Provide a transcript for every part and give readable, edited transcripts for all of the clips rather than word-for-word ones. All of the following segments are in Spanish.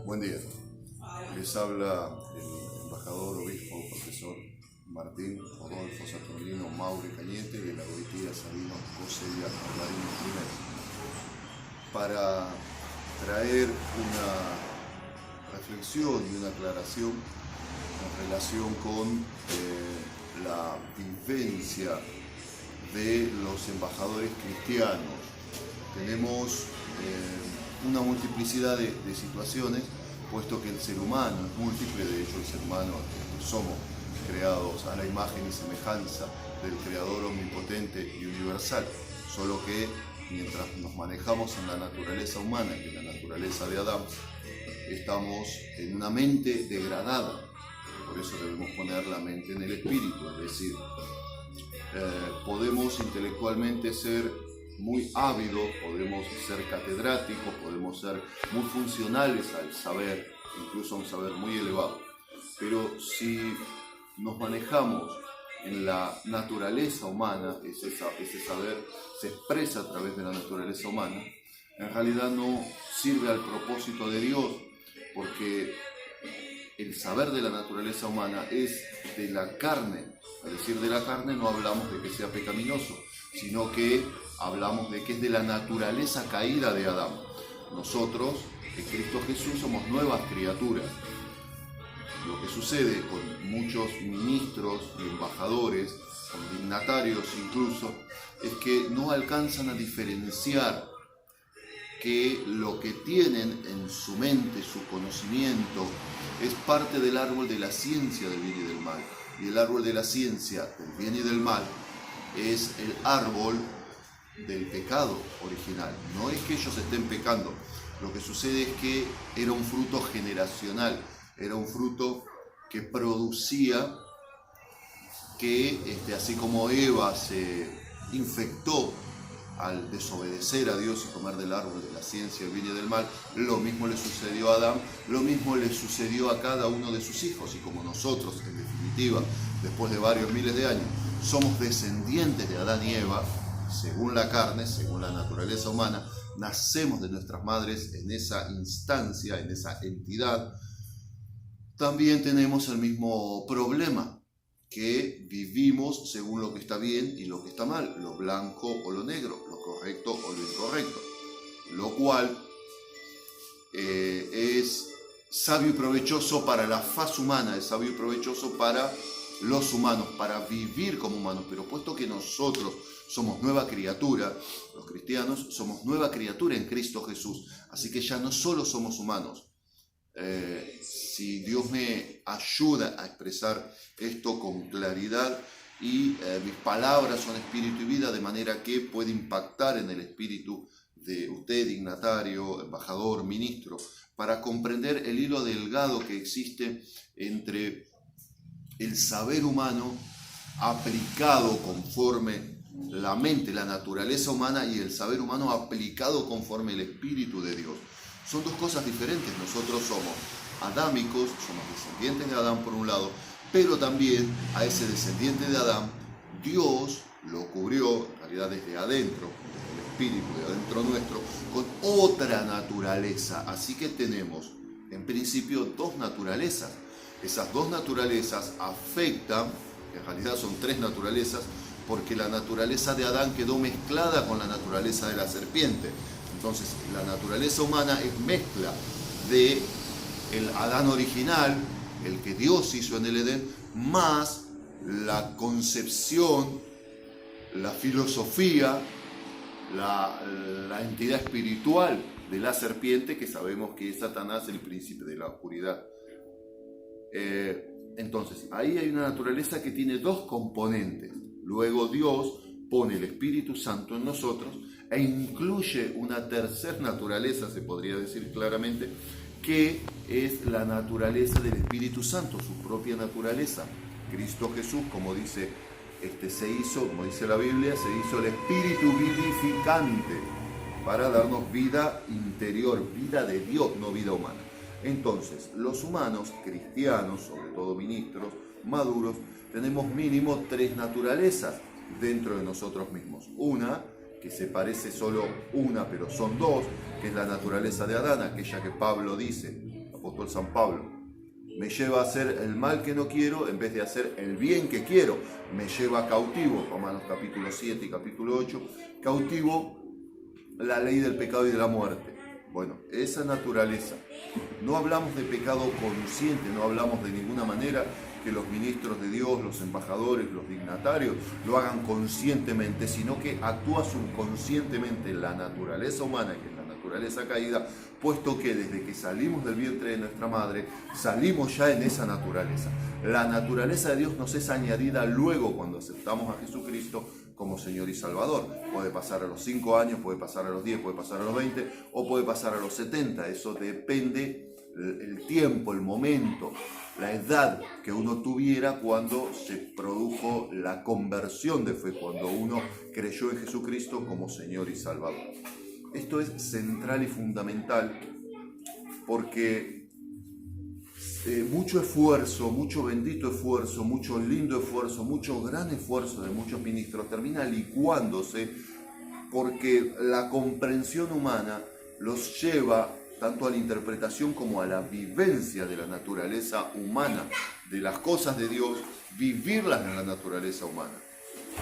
Buen día. Les habla el embajador, obispo, profesor Martín Rodolfo Saturnino Mauri Cañete de la Goitía Sabino José Díaz Margarino I, para traer una reflexión y una aclaración en relación con la vivencia de los embajadores cristianos. Tenemos una multiplicidad de situaciones, puesto que el ser humano es múltiple. De hecho, el ser humano somos creados a la imagen y semejanza del Creador omnipotente y universal, solo que mientras nos manejamos en la naturaleza humana, que es la naturaleza de Adán, estamos en una mente degradada. Por eso debemos poner la mente en el espíritu, es decir, podemos intelectualmente ser muy ávidos, podemos ser catedráticos, podemos ser muy funcionales al saber, incluso a un saber muy elevado. Pero si nos manejamos en la naturaleza humana, ese saber se expresa a través de la naturaleza humana, en realidad no sirve al propósito de Dios, porque el saber de la naturaleza humana es de la carne. Al decir de la carne no hablamos de que sea pecaminoso, sino que hablamos de que es de la naturaleza caída de Adán. Nosotros, en Cristo Jesús, somos nuevas criaturas. Lo que sucede con muchos ministros y embajadores, con dignatarios incluso, es que no alcanzan a diferenciar que lo que tienen en su mente, su conocimiento, es parte del árbol de la ciencia del bien y del mal. Y el árbol de la ciencia del bien y del mal es el árbol del pecado original. No es que ellos estén pecando, lo que sucede es que era un fruto generacional, era un fruto que producía que, así como Eva se infectó al desobedecer a Dios y comer del árbol de la ciencia del bien y del mal, lo mismo le sucedió a Adán, lo mismo le sucedió a cada uno de sus hijos. Y como nosotros, en definitiva, después de varios miles de años, somos descendientes de Adán y Eva, según la carne, según la naturaleza humana, nacemos de nuestras madres en esa instancia, en esa entidad, también tenemos el mismo problema, que vivimos según lo que está bien y lo que está mal, lo blanco o lo negro, lo correcto o lo incorrecto, lo cual es sabio y provechoso para la faz humana, es sabio y provechoso para los humanos, para vivir como humanos. Pero puesto que nosotros somos nueva criatura, los cristianos somos nueva criatura en Cristo Jesús, así que ya no solo somos humanos. Si Dios me ayuda a expresar esto con claridad y mis palabras son espíritu y vida, de manera que puede impactar en el espíritu de usted, dignatario, embajador, ministro, para comprender el hilo delgado que existe entre el saber humano aplicado conforme la mente, la naturaleza humana, y el saber humano aplicado conforme el espíritu de Dios. Son dos cosas diferentes. Nosotros somos adámicos, somos descendientes de Adán por un lado, pero también a ese descendiente de Adán Dios lo cubrió, en realidad desde adentro, desde el espíritu de adentro nuestro, con otra naturaleza. Así que tenemos en principio dos naturalezas. Esas dos naturalezas afectan, en realidad son tres naturalezas, porque la naturaleza de Adán quedó mezclada con la naturaleza de la serpiente. Entonces, la naturaleza humana es mezcla de el Adán original, el que Dios hizo en el Edén, más la concepción, la filosofía, la entidad espiritual de la serpiente, que sabemos que es Satanás, el príncipe de la oscuridad. Entonces, ahí hay una naturaleza que tiene dos componentes. Luego Dios pone el Espíritu Santo en nosotros e incluye una tercera naturaleza, se podría decir claramente, que es la naturaleza del Espíritu Santo, su propia naturaleza. Cristo Jesús, como dice, se hizo, como dice la Biblia, se hizo el Espíritu vivificante para darnos vida interior, vida de Dios, no vida humana. Entonces, los humanos, cristianos, sobre todo ministros, maduros, tenemos mínimo tres naturalezas dentro de nosotros mismos. Una, que se parece solo una, pero son dos, que es la naturaleza de Adán, aquella que Pablo dice, el apóstol San Pablo, me lleva a hacer el mal que no quiero en vez de hacer el bien que quiero, me lleva cautivo, Romanos capítulo 7 y capítulo 8, cautivo la ley del pecado y de la muerte. Bueno, esa naturaleza. No hablamos de pecado consciente, no hablamos de ninguna manera que los ministros de Dios, los embajadores, los dignatarios lo hagan conscientemente, sino que actúa subconscientemente en la naturaleza humana, que es la naturaleza caída, puesto que desde que salimos del vientre de nuestra madre, salimos ya en esa naturaleza. La naturaleza de Dios nos es añadida luego cuando aceptamos a Jesucristo como Señor y Salvador. Puede pasar a los 5 años, puede pasar a los 10, puede pasar a los 20 o puede pasar a los 70. Eso depende el tiempo, el momento, la edad que uno tuviera cuando se produjo la conversión de fe, cuando uno creyó en Jesucristo como Señor y Salvador. Esto es central y fundamental porque mucho esfuerzo, mucho bendito esfuerzo, mucho lindo esfuerzo, mucho gran esfuerzo de muchos ministros termina licuándose porque la comprensión humana los lleva tanto a la interpretación como a la vivencia de la naturaleza humana, de las cosas de Dios, vivirlas en la naturaleza humana.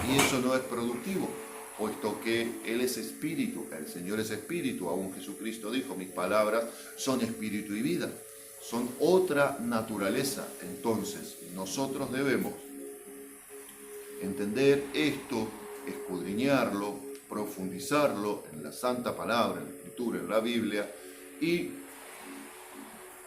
Y eso no es productivo, puesto que Él es espíritu, el Señor es espíritu, aún Jesucristo dijo, mis palabras son espíritu y vida. Son otra naturaleza. Entonces, nosotros debemos entender esto, escudriñarlo, profundizarlo en la Santa Palabra, en la Escritura, en la Biblia, y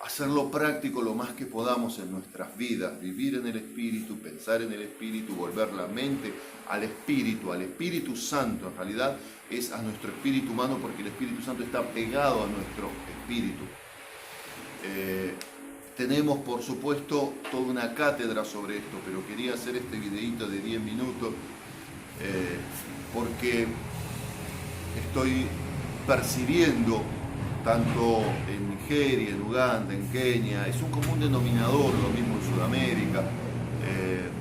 hacerlo práctico lo más que podamos en nuestras vidas, vivir en el Espíritu, pensar en el Espíritu, volver la mente al Espíritu Santo. En realidad es a nuestro espíritu humano porque el Espíritu Santo está pegado a nuestro espíritu. Tenemos por supuesto toda una cátedra sobre esto, pero quería hacer este videíto de 10 minutos porque estoy percibiendo tanto en Nigeria, en Uganda, en Kenia, es un común denominador, lo mismo en Sudamérica,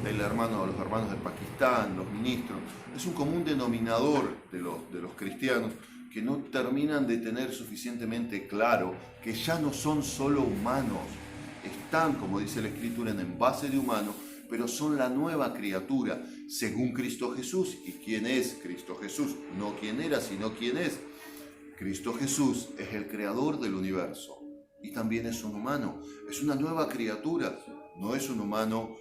los hermanos de Pakistán, los ministros, es un común denominador de los cristianos que no terminan de tener suficientemente claro que ya no son solo humanos, están, como dice la Escritura, en envase de humano, pero son la nueva criatura, según Cristo Jesús. ¿Y quién es Cristo Jesús? No quién era, sino quién es. Cristo Jesús es el creador del universo y también es un humano, es una nueva criatura, no es un humano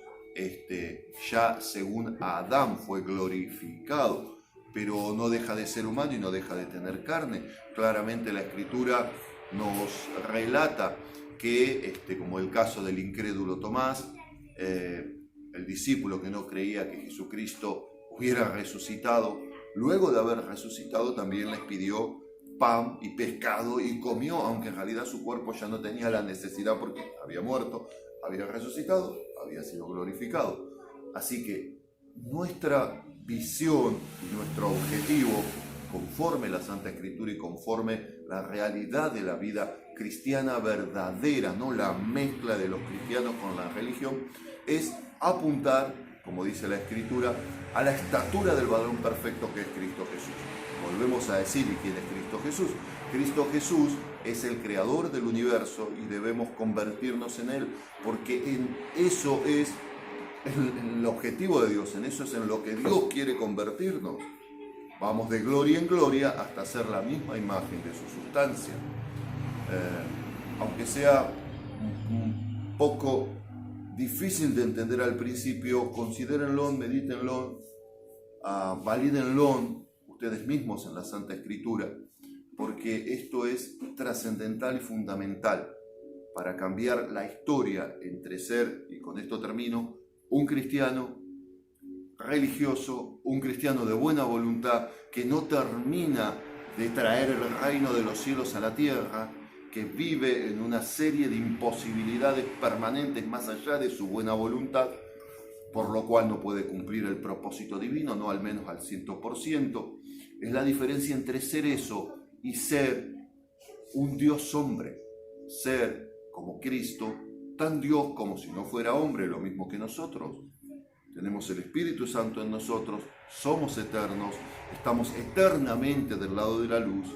ya según Adán fue glorificado, pero no deja de ser humano y no deja de tener carne. Claramente la Escritura nos relata que, como el caso del incrédulo Tomás, el discípulo que no creía que Jesucristo hubiera resucitado, luego de haber resucitado también les pidió pan y pescado y comió, aunque en realidad su cuerpo ya no tenía la necesidad porque había muerto, había resucitado, había sido glorificado. Así que nuestra visión y nuestro objetivo, conforme la Santa Escritura y conforme la realidad de la vida cristiana verdadera, no la mezcla de los cristianos con la religión, es apuntar, como dice la Escritura, a la estatura del varón perfecto que es Cristo Jesús. Volvemos a decir, ¿y quién es Cristo Jesús? Cristo Jesús es el creador del universo y debemos convertirnos en Él, porque en eso es el objetivo de Dios, en eso es en lo que Dios quiere convertirnos. Vamos de gloria en gloria hasta ser la misma imagen de su sustancia. Aunque sea un poco difícil de entender al principio, considérenlo, medítenlo, valídenlo ustedes mismos en la Santa Escritura, porque esto es trascendental y fundamental para cambiar la historia entre ser, y con esto termino, un cristiano religioso, un cristiano de buena voluntad que no termina de traer el reino de los cielos a la tierra, que vive en una serie de imposibilidades permanentes más allá de su buena voluntad, por lo cual no puede cumplir el propósito divino, no al menos al 100%. Es la diferencia entre ser eso y ser un Dios hombre, ser como Cristo, tan Dios como si no fuera hombre, lo mismo que nosotros. tenemos el Espíritu Santo en nosotros, somos eternos, estamos eternamente del lado de la luz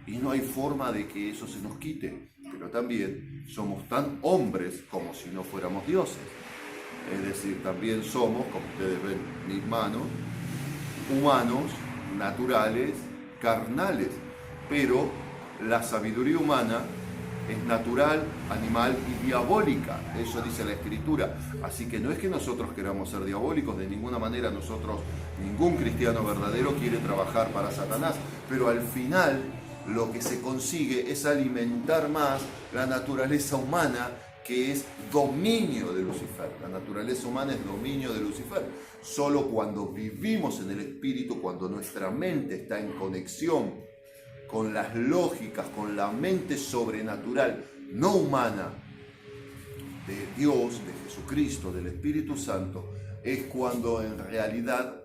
y no hay forma de que eso se nos quite. Pero también somos tan hombres como si no fuéramos dioses. Es decir, también somos, como ustedes ven mis manos, humanos, naturales, carnales. Pero la sabiduría humana es natural, animal y diabólica. Eso dice la Escritura. Así que no es que nosotros queramos ser diabólicos, de ninguna manera ningún cristiano verdadero quiere trabajar para Satanás. Pero al final lo que se consigue es alimentar más la naturaleza humana, que es dominio de Lucifer. La naturaleza humana es dominio de Lucifer. Solo cuando vivimos en el Espíritu, cuando nuestra mente está en conexión con las lógicas, con la mente sobrenatural, no humana, de Dios, de Jesucristo, del Espíritu Santo, es cuando en realidad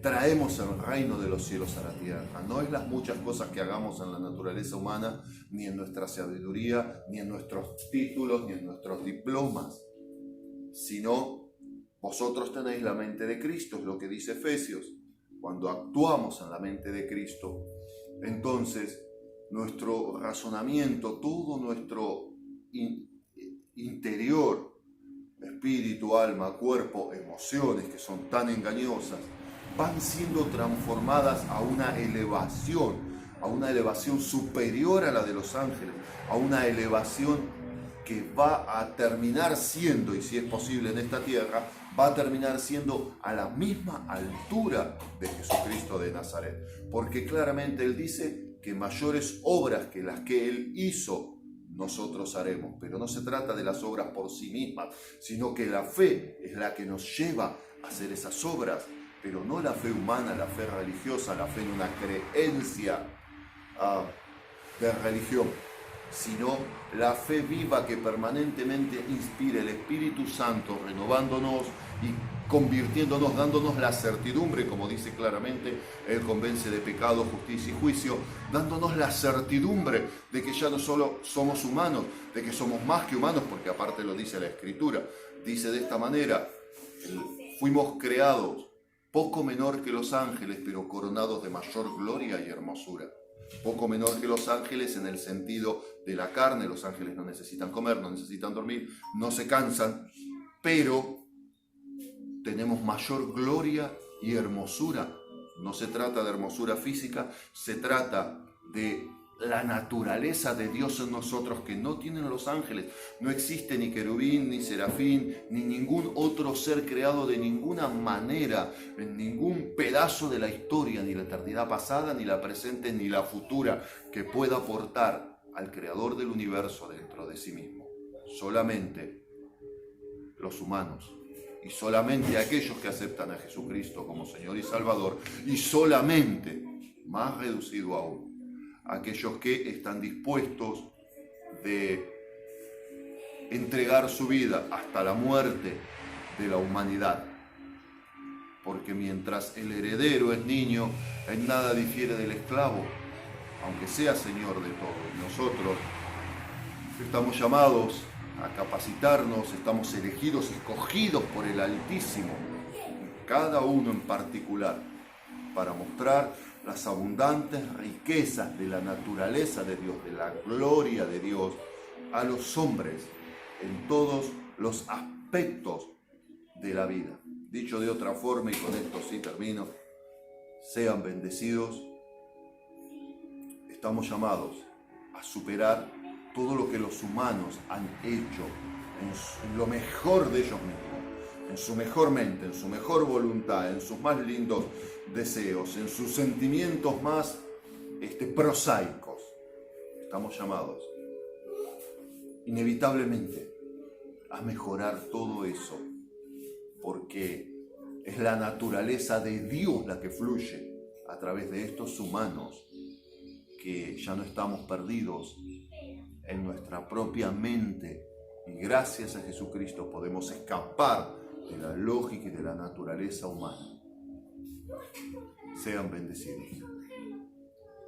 traemos el reino de los cielos a la tierra. No es las muchas cosas que hagamos en la naturaleza humana, ni en nuestra sabiduría, ni en nuestros títulos, ni en nuestros diplomas, sino vosotros tenéis la mente de Cristo, es lo que dice Efesios. Cuando actuamos en la mente de Cristo, entonces nuestro razonamiento, todo nuestro interior, espíritu, alma, cuerpo, emociones que son tan engañosas, van siendo transformadas a una elevación superior a la de los ángeles, a una elevación que va a terminar siendo, y si es posible en esta tierra, va a terminar siendo a la misma altura de Jesucristo de Nazaret. Porque claramente Él dice que mayores obras que las que Él hizo, nosotros haremos. Pero no se trata de las obras por sí mismas, sino que la fe es la que nos lleva a hacer esas obras, pero no la fe humana, la fe religiosa, la fe en una creencia de religión, sino la fe viva que permanentemente inspira el Espíritu Santo, renovándonos y convirtiéndonos, dándonos la certidumbre, como dice claramente, Él convence de pecado, justicia y juicio, dándonos la certidumbre de que ya no solo somos humanos, de que somos más que humanos, porque aparte lo dice la Escritura, dice de esta manera: fuimos creados poco menor que los ángeles, pero coronados de mayor gloria y hermosura. Poco menor que los ángeles en el sentido de la carne. Los ángeles no necesitan comer, no necesitan dormir, no se cansan, pero tenemos mayor gloria y hermosura. No se trata de hermosura física, se trata de la naturaleza de Dios en nosotros que no tienen los ángeles. No existe ni querubín, ni serafín, ni ningún otro ser creado de ninguna manera, en ningún pedazo de la historia, ni la eternidad pasada, ni la presente, ni la futura, que pueda aportar al Creador del universo dentro de sí mismo. Solamente los humanos, y solamente aquellos que aceptan a Jesucristo como Señor y Salvador, y solamente, más reducido aún, aquellos que están dispuestos de entregar su vida hasta la muerte de la humanidad. Porque mientras el heredero es niño, en nada difiere del esclavo, aunque sea señor de todo. Y nosotros estamos llamados a capacitarnos, estamos elegidos, escogidos por el Altísimo, cada uno en particular, para mostrar las abundantes riquezas de la naturaleza de Dios, de la gloria de Dios, a los hombres en todos los aspectos de la vida. Dicho de otra forma, y con esto sí termino, sean bendecidos. Estamos llamados a superar todo lo que los humanos han hecho en lo mejor de ellos mismos, en su mejor mente, en su mejor voluntad, en sus más lindos deseos, en sus sentimientos más prosaicos. Estamos llamados inevitablemente a mejorar todo eso, porque es la naturaleza de Dios la que fluye a través de estos humanos, que ya no estamos perdidos en nuestra propia mente, y gracias a Jesucristo podemos escapar de la lógica y de la naturaleza humana. Sean bendecidos.